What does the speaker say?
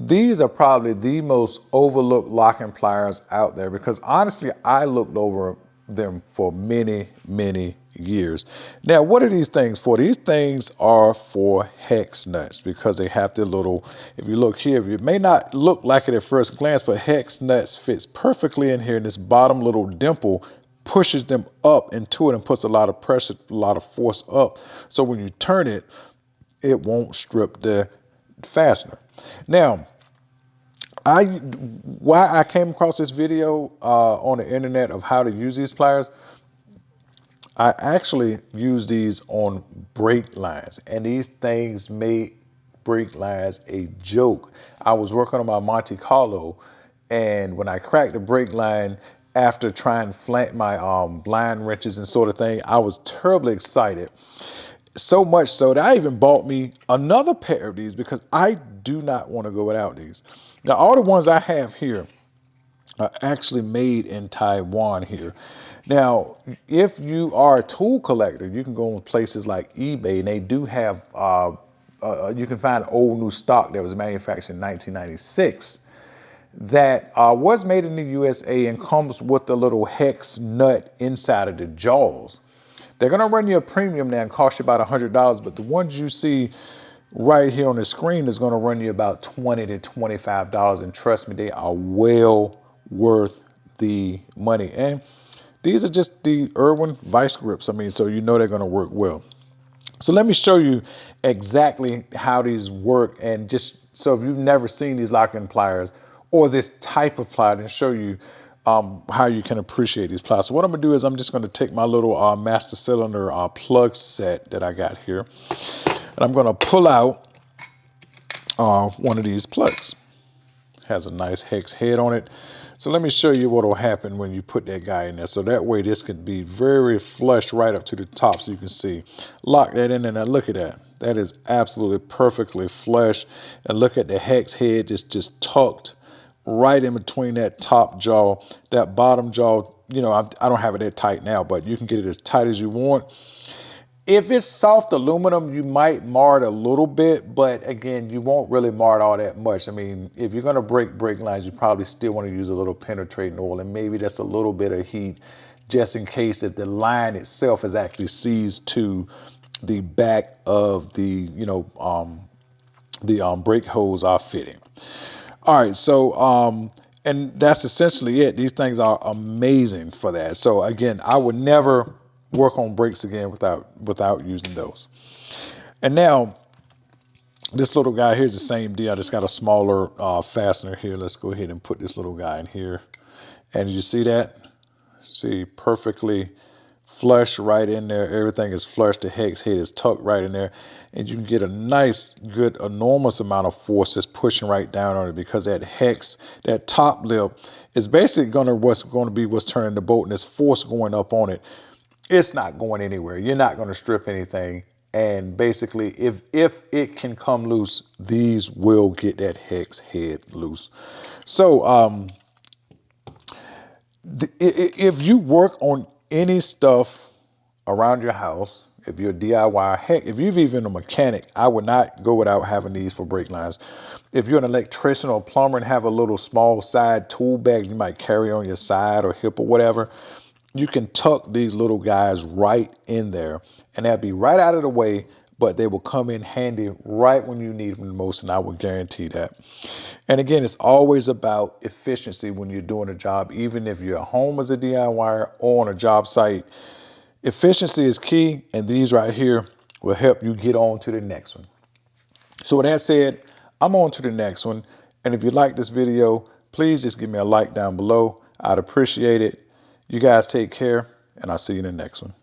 These are probably the most overlooked locking pliers out there because honestly, I looked over them for many, many years. Now, what are these things for? These things are for hex nuts because they have the little, if you look here, it may not look like it at first glance, but hex nuts fits perfectly in here, and this bottom little dimple pushes them up into it and puts a lot of pressure, a lot of force up. So when you turn it, it won't strip the fastener. Now, why I came across this video on the internet of how to use these pliers, I actually use these on brake lines, and these things made brake lines a joke. I was working on my Monte Carlo, and when I cracked the brake line after trying to flank my blind wrenches and sort of thing, I was terribly excited. So much so that I even bought me another pair of these because I do not want to go without these. Now, all the ones I have here are actually made in Taiwan here. Now, if you are a tool collector, you can go on places like eBay, and they do have, you can find old new stock that was manufactured in 1996 that was made in the USA and comes with the little hex nut inside of the jaws. They're gonna run you a premium now and cost you about $100, but the ones you see right here on the screen is gonna run you about $20 to $25, and trust me, they are well worth the money. And these are just the Irwin Vise grips. I mean, so you know they're gonna work well. So let me show you exactly how these work, and just so if you've never seen these locking pliers or this type of plier, then show you how you can appreciate these pliers. So what I'm gonna do is I'm just gonna take my little master cylinder plug set that I got here, and I'm gonna pull out one of these plugs. It has a nice hex head on it. So let me show you what will happen when you put that guy in there. So that way this could be very flush right up to the top so you can see. Lock that in there. Now look at that. That is absolutely perfectly flush. And look at the hex head just tucked right in between that top jaw. That bottom jaw, you know, I don't have it that tight now, but you can get it as tight as you want. If it's soft aluminum, you might mar it a little bit, but again, you won't really mar it all that much. I mean, if you're gonna break brake lines, you probably still wanna use a little penetrating oil and maybe just a little bit of heat, just in case that the line itself is actually seized to the back of the, brake hose are fitting. All right, so, and that's essentially it. These things are amazing for that. So again, I would never work on brakes again without using those. And now this little guy here is the same deal. I just got a smaller fastener here. Let's go ahead and put this little guy in here. And you see that? See, perfectly flush right in there. Everything is flush. The hex head is tucked right in there. And you can get a nice, good, enormous amount of force that's pushing right down on it, because that hex, that top lip is basically what's going to be what's turning the bolt, and this force going up on it. It's not going anywhere. You're not going to strip anything. And basically, if it can come loose, these will get that hex head loose. So if you work on any stuff around your house, if you're a DIY, heck, if you're even a mechanic, I would not go without having these for brake lines. If you're an electrician or plumber and have a little small side tool bag you might carry on your side or hip or whatever, you can tuck these little guys right in there, and they'll be right out of the way, but they will come in handy right when you need them the most, and I will guarantee that. And again, it's always about efficiency when you're doing a job, even if you're at home as a DIYer or on a job site. Efficiency is key, and these right here will help you get on to the next one. So with that said, I'm on to the next one. And if you like this video, please just give me a like down below. I'd appreciate it. You guys take care, and I'll see you in the next one.